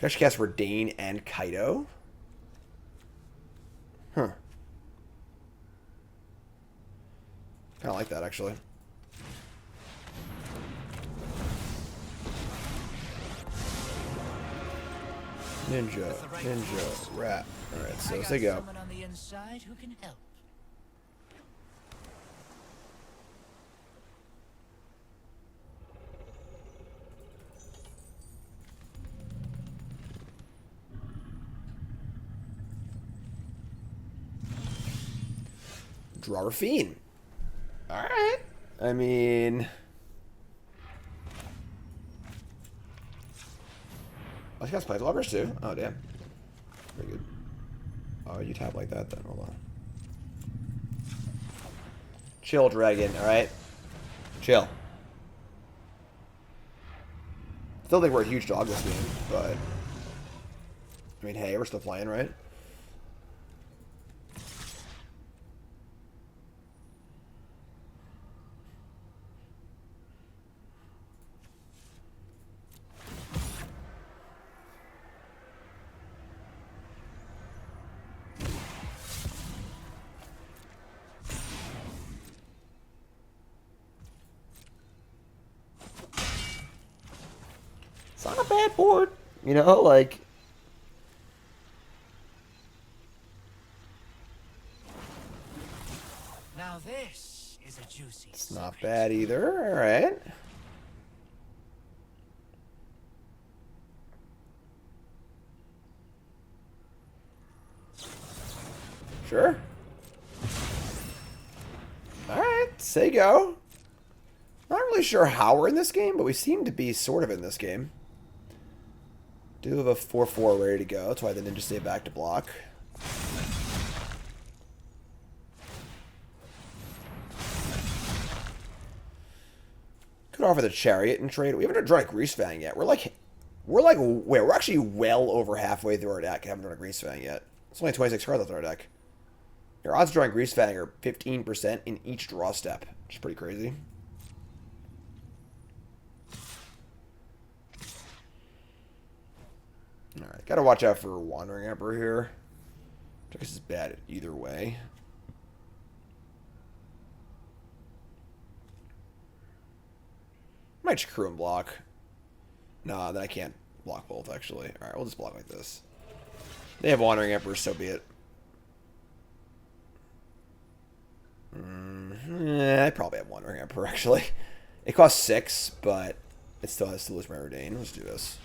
actually cast Redain and Kaito. Huh. Kind of like that, actually. Ninja, rat. Alright, so let's take go. Draw Raffine. Alright. I mean... Oh, she got Spike Loggers too? Oh, damn. Very good. Oh, you tap like that then. Hold on. Chill, Dragon. Alright. Chill. Still think we're a huge dog this game, but... I mean, hey, we're still playing, right? It's not a bad board, you know, like... Now this is a juicy It's not bad either, alright. Sure. Alright, say go. Not really sure how we're in this game, but we seem to be sort of in this game. Do have a 4/4 ready to go. That's why the ninja stay back to block. Could offer the Chariot and trade. We haven't drawn a Greasefang yet. We're actually well over halfway through our deck. I haven't drawn a Greasefang yet. It's only 26 cards left in our deck. Your odds of drawing Greasefang are 15% in each draw step, which is pretty crazy. Alright, gotta watch out for Wandering Emperor here. I guess it's bad either way. Might just crew and block. Nah, then I can't block both, actually. Alright, we'll just block like this. They have Wandering Emperor, so be it. I probably have Wandering Emperor, actually. It costs 6, but it still has to lose my Redain. Let's do this.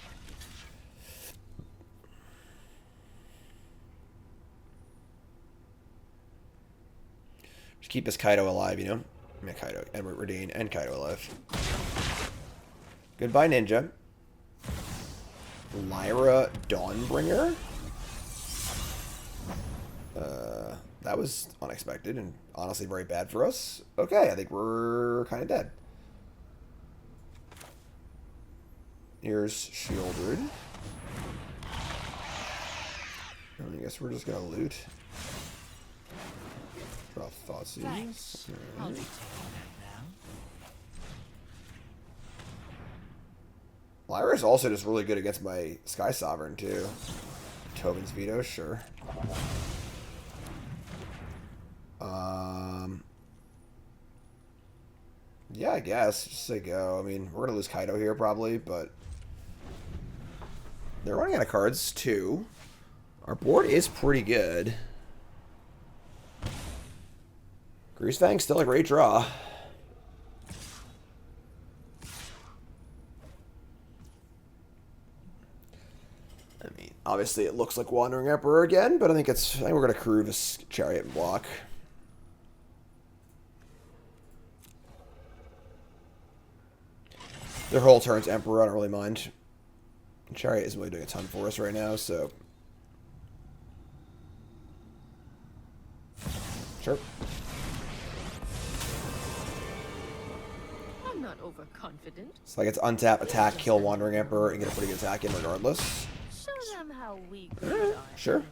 Just keep this Kaito alive, you know? I mean, Kaito, and Redain, and Kaito alive. Goodbye, Ninja. Lyra Dawnbringer? That was unexpected and honestly very bad for us. Okay, I think we're kind of dead. Here's Shieldred. I guess we're just gonna loot. Draw Thoughtseize. Thanks. I'll be taking that now. Lyra's also just really good against my Skysovereign too. Tobin's Veto, sure. Yeah, I guess. Just say go. I mean, we're gonna lose Kaito here probably, but they're running out of cards too. Our board is pretty good. Greasefang's still a great draw. I mean, obviously it looks like Wandering Emperor again, but I think we're gonna crew this Chariot and block. Their whole turn's Emperor, I don't really mind. Chariot isn't really doing a ton for us right now, so sure. I'm not overconfident. So I get to untap, attack, kill Wandering Emperor, and get a pretty good attack in regardless. Show them how weak we are. Sure.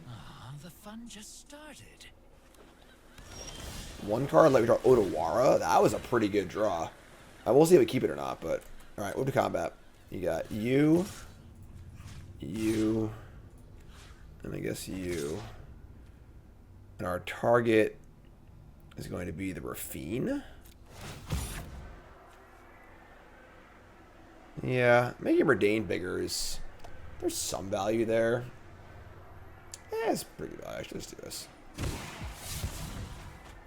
The fun just started. One card, let me draw Otawara. That was a pretty good draw. I will see if we keep it or not, but alright, move to combat. You got you, and I guess you. And our target is going to be the Raffine. Yeah, making Redain bigger is... There's some value there. Yeah, it's pretty good value. Actually, let's do this.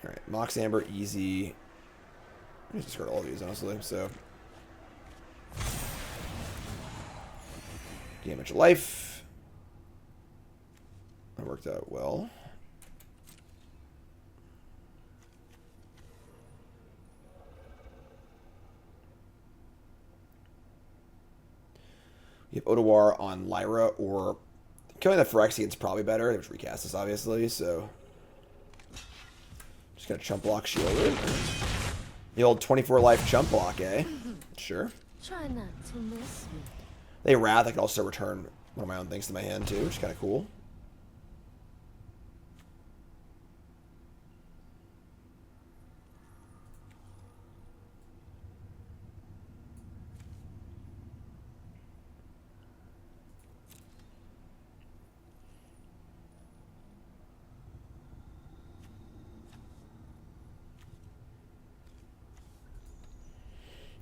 Alright, Mox Amber, easy. I just discard all of these, honestly, so... Damage life. That worked out well. You have Otawara on Lyra, or killing the Phyrexian's probably better. They just recast this, obviously, so... Just gonna chump block Shieldred. The old 24 life chump block, eh? Sure. Try not to miss me. They Wrath, I can also return one of my own things to my hand too, which is kind of cool.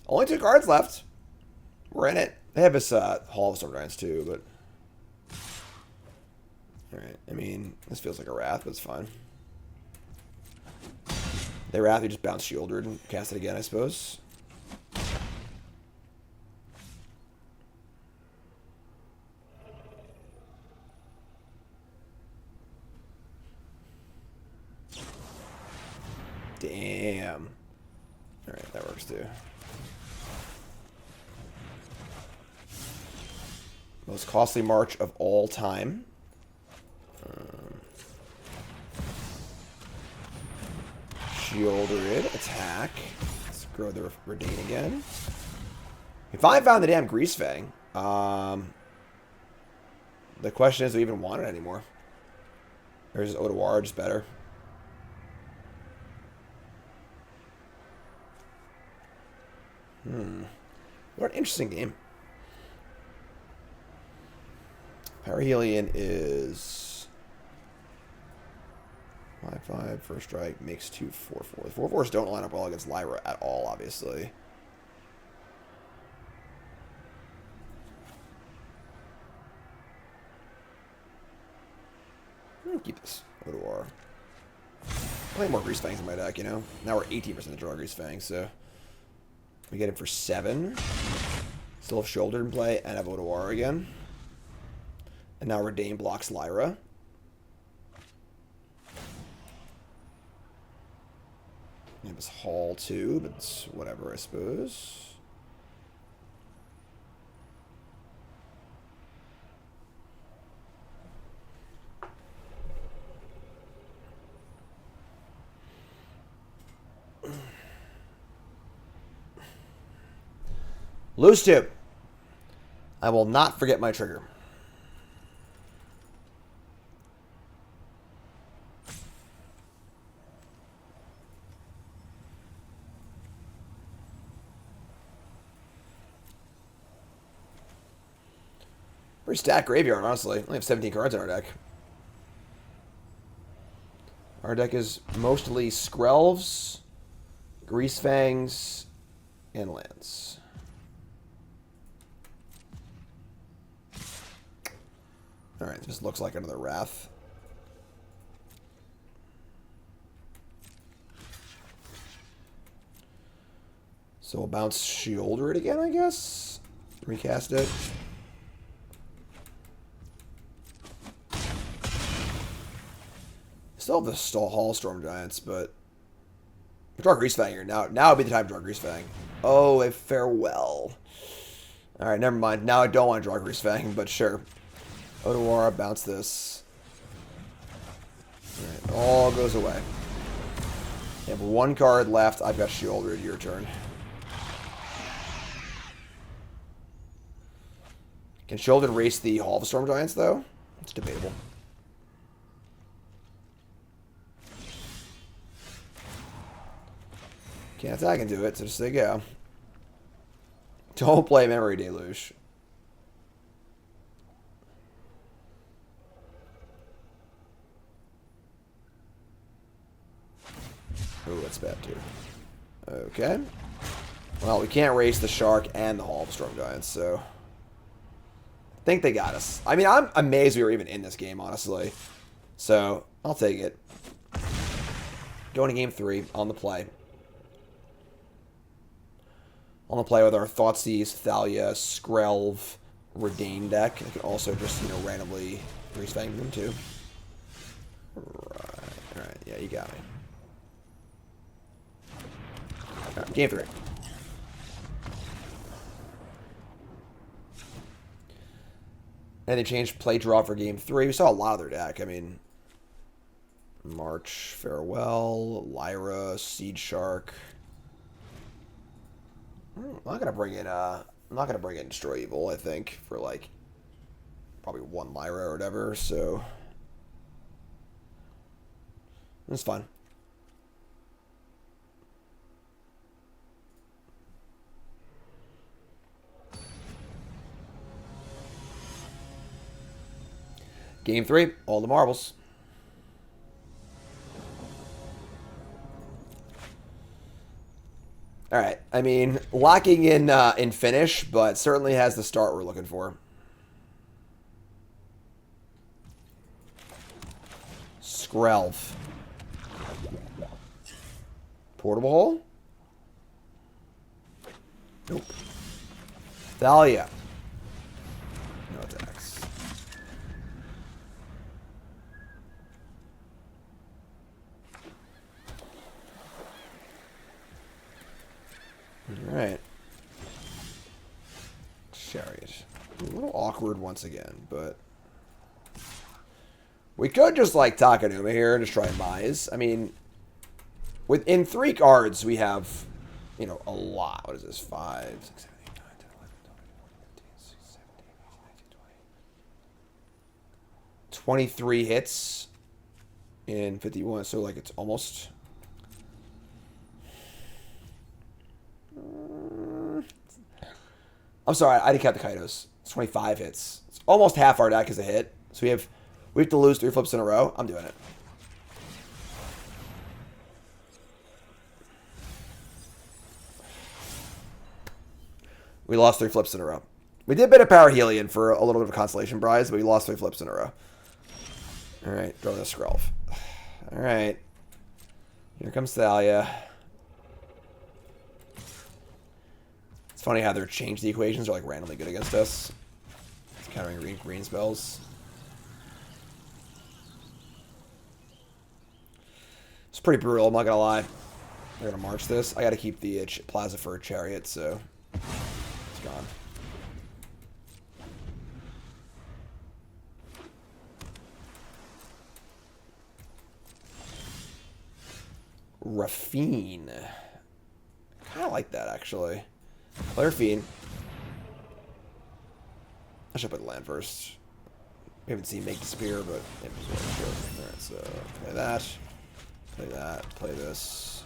Only 2 cards left. We're in it. They have this Hall of Storm Giants too, but... Alright, I mean, this feels like a Wrath, but it's fine. They Wrath, we just bounce Shieldred and cast it again, I suppose. Damn. Alright, that works too. Most costly march of all time. Shieldred, attack. Let's grow the Redain again. If I found the damn Greasefang, the question is, do we even want it anymore? Or is Otawara just better? What an interesting game. Parhelion is 5/5, first strike, makes 2 4/4. The 4/4s don't line up well against Lyra at all, obviously. I'm gonna keep this. Otawara. I need more Greasefangs in my deck, you know? Now we're 18% to draw Greasefang, so we get it for 7. Still have Shoulder in play and have Otawara again. And now Redain blocks Lyra. It was Hall too, but it's whatever, I suppose. Loose tube. I will not forget my trigger. Pretty stacked graveyard, honestly. We only have 17 cards in our deck. Our deck is mostly Skrelvs, Greasefangs, and lands. Alright, this looks like another Wrath. So we'll bounce Shoulder it again, I guess. Recast it. Still have the Hall Storm Giants, but draw Greasefang here. Now would be the time to draw Greasefang. Oh, a farewell. Alright, never mind. Now I don't want to draw Greasefang, but sure. Otawara, bounce this. Alright, it all goes away. You have 1 card left. I've got Shoulder. Your turn. Can Shoulder race the Hall of Storm Giants, though? It's debatable. Can't attack and do it, so just say go. Don't play Memory Deluge. Ooh, that's bad too. Okay. Well, we can't race the Shark and the Hall of Storm Giants, so I think they got us. I mean, I'm amazed we were even in this game, honestly. So, I'll take it. Going to game 3 on the play. On the play with our Thoughtseize, Thalia, Skrelv, Redain deck. I can also just, you know, randomly Greasefang them too. Alright, yeah, you got me. Alright, game 3. And they changed play draw for game 3. We saw a lot of their deck. I mean, March, Farewell, Lyra, Seed Shark. I'm not gonna bring in Destroy Evil, I think, for like probably 1 Lyra or whatever, so it's fine. Game 3, all the marbles. All right. I mean, lacking in finish, but certainly has the start we're looking for. Skrelv. Portable Hole? Nope. Thalia. No attacks. Alright. Chariot. A little awkward once again, but we could just like Takenuma here and just try and Mize. I mean, within 3 cards we have, you know, a lot. What is this? 5, 6, 7, 8, 9, 10, 11, 12, 13, 14, 15, 16, 17, 18, 19, 20. 23 hits in 51, so like it's almost. I'm sorry, I didn't count the Kaitos. It's 25 hits. It's almost half our deck is a hit. So we have to lose 3 flips in a row. I'm doing it. We lost 3 flips in a row. We did bid a Parhelion for a little bit of a consolation prize, but we lost 3 flips in a row. Alright, throw the Skrelv. Alright. Here comes Thalia. It's funny how they're changed the equations are like randomly good against us. It's countering green spells. It's pretty brutal, I'm not gonna lie. They're gonna march this. I gotta keep the Plaza for a Chariot, so it's gone. Raffine. Kinda like that actually. Raffine. I should put the land first. We haven't seen Make the Spear, but maybe it's really good. Alright, so play that. Play that. Play this.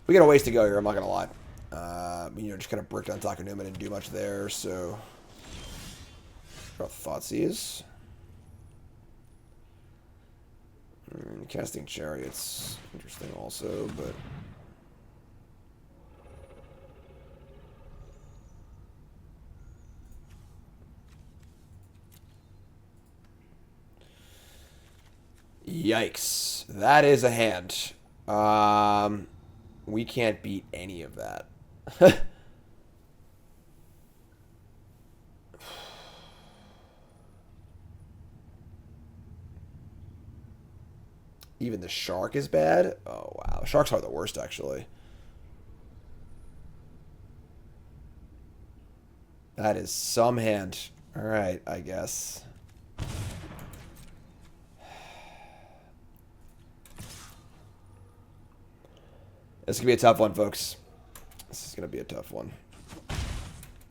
We got a ways to go here, I'm not gonna lie. You know, just kind of bricked on Takenuma, didn't do much there, so. Got Thoughtseize. Casting Chariots, interesting also, but. Yikes. That is a hand. We can't beat any of that. Even the shark is bad? Oh, wow. Sharks are the worst, actually. That is some hand. Alright, I guess. This is going to be a tough one, folks. This is going to be a tough one.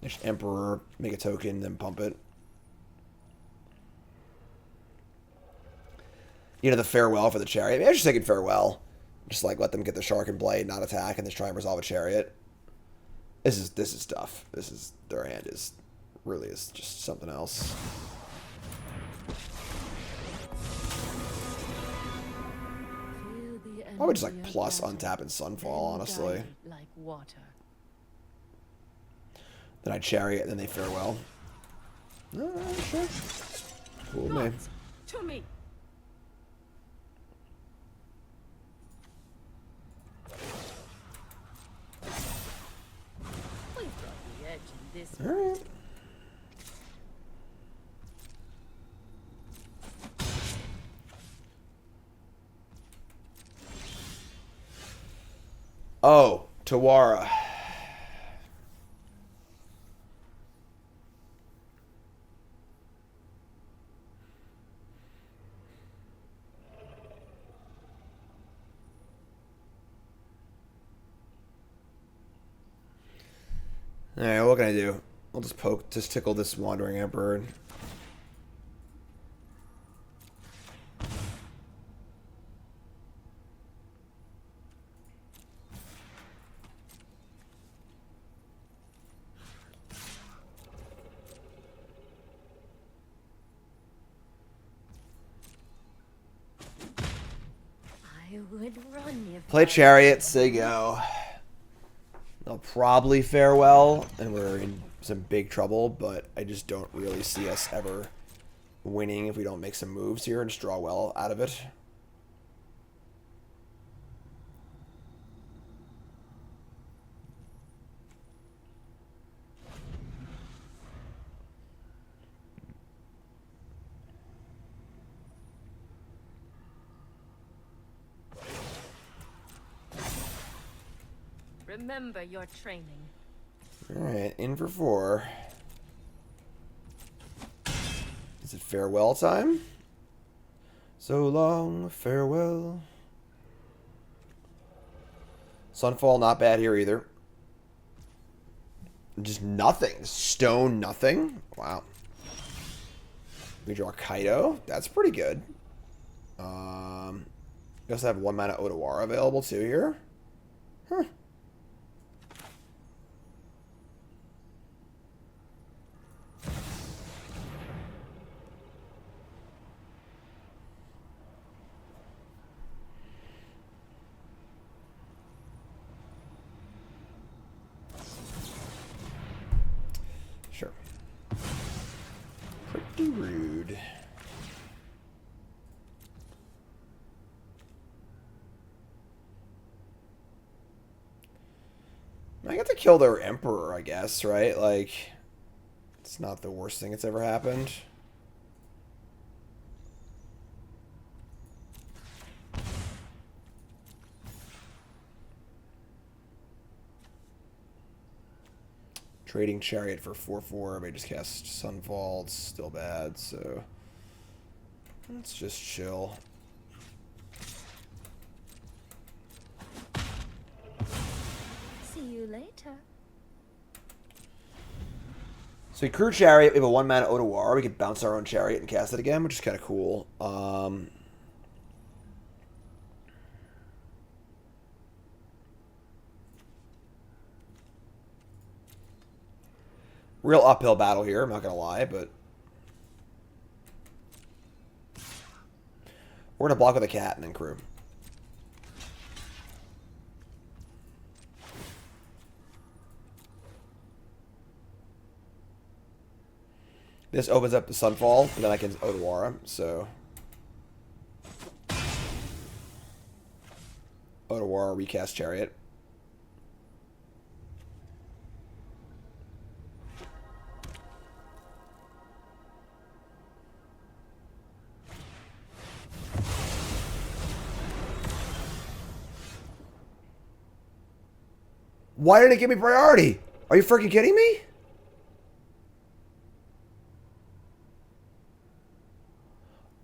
Just Emperor, make a token, then pump it. You know, the farewell for the Chariot. Maybe I should take farewell. Just like let them get the shark and blade, not attack, and just try and resolve a Chariot. This is tough. Their hand is really is just something else. I would just like plus untap and Sunfall, honestly. Like water. Then I Chariot, and then they farewell. Sure. Cool, man. To me. We've got the edge in this. All right. Oh, Otawara. Alright, what can I do? I'll just tickle this Wandering Emperor. Play Chariot, say go. They'll probably farewell, and we're in some big trouble, but I just don't really see us ever winning if we don't make some moves here and just draw well out of it. Remember your training. Alright, in for 4. Is it farewell time? So long, farewell. Sunfall, not bad here either. Just nothing. Stone, nothing. Wow. We draw Kaito. That's pretty good. We also have 1 mana Otawara available too here. Huh. Sure. Pretty rude. I get to kill their emperor, I guess, right? Like, it's not the worst thing that's ever happened. Trading Chariot for 4/4. I just cast Sunfall. It's still bad, so let's just chill. See you later. So we crew Chariot. We have a 1 mana Otawara. We could bounce our own Chariot and cast it again, which is kind of cool. Real uphill battle here, I'm not going to lie, but we're going to block with a cat and then crew. This opens up the Sunfall, but then I can Otawara, so Otawara, recast Chariot. Why didn't it give me priority? Are you freaking kidding me?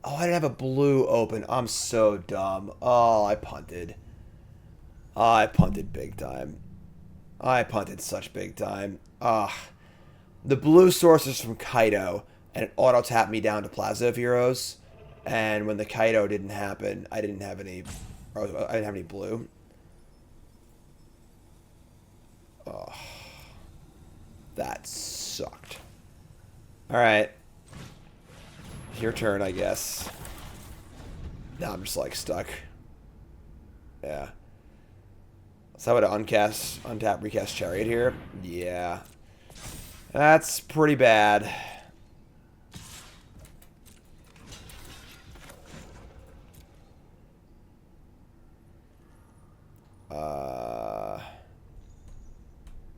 Oh, I didn't have a blue open. I'm so dumb. Oh, I punted. I punted big time. I punted such big time. The blue source is from Kaito, and it auto-tapped me down to Plaza of Heroes. And when the Kaito didn't happen, I didn't have any blue. Oh, that sucked. Alright. Your turn, I guess. Now I'm just like stuck. Yeah. So I would untap, recast Chariot here. Yeah. That's pretty bad.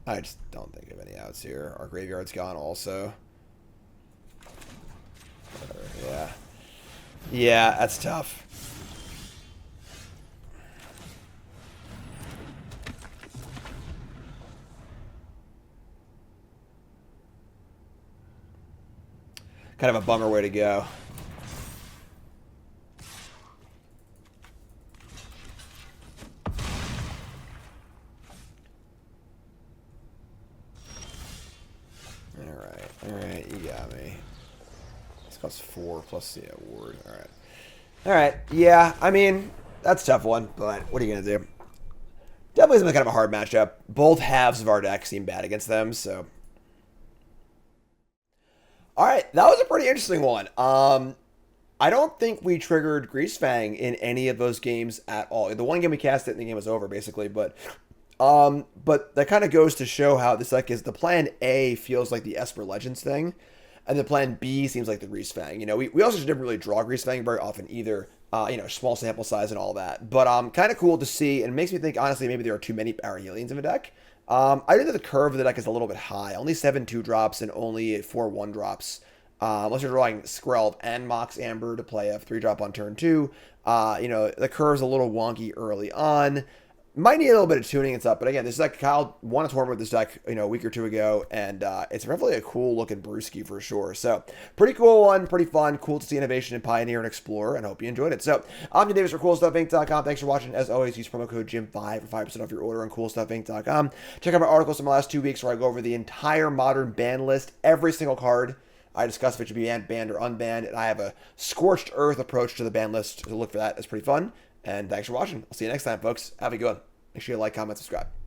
I just don't think of any outs here. Our graveyard's gone also. Yeah. Yeah, that's tough. Kind of a bummer way to go. Alright, you got me. This costs 4 plus the award. Alright, yeah, I mean, that's a tough one, but what are you going to do? Definitely something kind of a hard matchup. Both halves of our deck seem bad against them, so. Alright, that was a pretty interesting one. I don't think we triggered Greasefang in any of those games at all. The one game we cast it and the game was over, basically, but that kind of goes to show how this deck is. The plan A feels like the Esper Legends thing, and the plan B seems like the Greasefang. You know, we also didn't really draw Greasefang very often either. You know, small sample size and all that. But kind of cool to see, and it makes me think, honestly, maybe there are too many Parhelions in the deck. I think that the curve of the deck is a little bit high. Only 7 2-drops and only 4 1-drops. Unless you're drawing Skrelv and Mox Amber to play a 3-drop on turn 2. You know, the curve's a little wonky early on. Might need a little bit of tuning and stuff, but again, this deck, Kyle won a tournament with this deck, a week or two ago, and it's definitely a cool looking brewski for sure. So, pretty cool one, pretty fun, cool to see innovation in Pioneer and Explorer, and I hope you enjoyed it. So, I'm Jim Davis for CoolStuffInc.com. Thanks for watching. As always, use promo code JIM5 for 5% off your order on CoolStuffInc.com. Check out my articles from the last 2 weeks where I go over the entire Modern ban list, every single card. I discuss if it should be banned or unbanned, and I have a scorched earth approach to the ban list, so look for that. It's pretty fun. And thanks for watching. I'll see you next time, folks. Have a good one. Make sure you like, comment, subscribe.